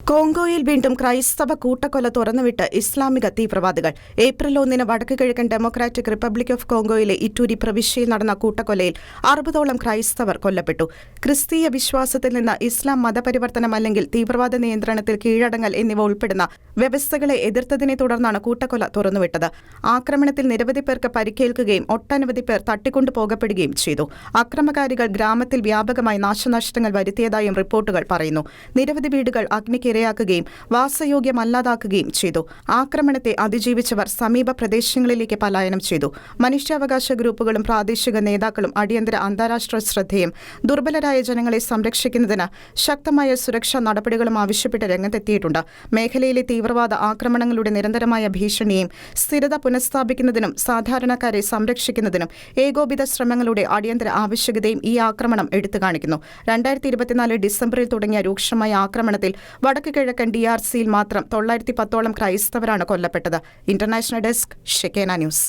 കോങ്കോയിൽ വീണ്ടും ക്രൈസ്തവ കൂട്ടക്കൊല തുറന്നുവിട്ട് ഇസ്ലാമിക തീവ്രവാദികൾ. ഏപ്രിൽ 1 വടക്ക് കിഴക്കൻ ഡെമോക്രാറ്റിക് റിപ്പബ്ലിക് ഓഫ് കോങ്കോയിലെ ഇറ്റൂരി പ്രവിശ്യയിൽ നടന്ന കൂട്ടക്കൊലയിൽ 60ഓളം ക്രൈസ്തവർ കൊല്ലപ്പെട്ടു. ക്രിസ്തീയ വിശ്വാസത്തിൽ നിന്ന് ഇസ്ലാം മതപരിവർത്തനം അല്ലെങ്കിൽ തീവ്രവാദ നിയന്ത്രണത്തിൽ കീഴടങ്ങൽ എന്നിവ ഉൾപ്പെടുന്ന വ്യവസ്ഥകളെ എതിർത്തതിനെ തുടർന്നാണ് കൂട്ടക്കൊല തുറന്നുവിട്ടത്. ആക്രമണത്തിൽ നിരവധി പേർക്ക് പരിക്കേൽക്കുകയും ഒട്ടനവധി പേർ തട്ടിക്കൊണ്ടുപോകപ്പെടുകയും ചെയ്തു. അക്രമകാരികൾ ഗ്രാമത്തിൽ വ്യാപകമായി നാശനഷ്ടങ്ങൾ വരുത്തിയതായും റിപ്പോർട്ടുകൾ പറയുന്നു. നിരവധി വീടുകൾ അഗ്നിക്കിരയാക്കുകയും വാസയോഗ്യമല്ലാതാക്കുകയും ചെയ്തു. ആക്രമണത്തെ അതിജീവിച്ചവർ സമീപ പ്രദേശങ്ങളിലേക്ക് പലായനം ചെയ്തു. മനുഷ്യാവകാശ ഗ്രൂപ്പുകളും പ്രാദേശിക നേതാക്കളും അടിയന്തര അന്താരാഷ്ട്ര ശ്രദ്ധയും ദുർബലരായ ജനങ്ങളെ സംരക്ഷിക്കുന്നതിന് ശക്തമായ സുരക്ഷാ നടപടികളും ആവശ്യപ്പെട്ട് രംഗത്തെത്തിയിട്ടുണ്ട്. മേഖലയിലെ തീവ്രവാദ ആക്രമണങ്ങളുടെ നിരന്തരമായ ഭീഷണിയും സ്ഥിരത പുനഃസ്ഥാപിക്കുന്നതിനും സാധാരണക്കാരെ സംരക്ഷിക്കുന്നതിനും ഏകോപിത ശ്രമങ്ങളുടെ അടിയന്തര ആവശ്യകതയും ഈ ആക്രമണം എടുത്തുകാണിക്കുന്നു. 2024 ഡിസംബറിൽ തുടങ്ങിയ രൂക്ഷമായ ആക്രമണത്തിൽ വടക്ക് കിഴക്കൻ DRCയിൽ മാത്രം 910ഓളം ക്രൈസ്തവരാണ് കൊല്ലപ്പെട്ടത്. International desk, Shekinah news.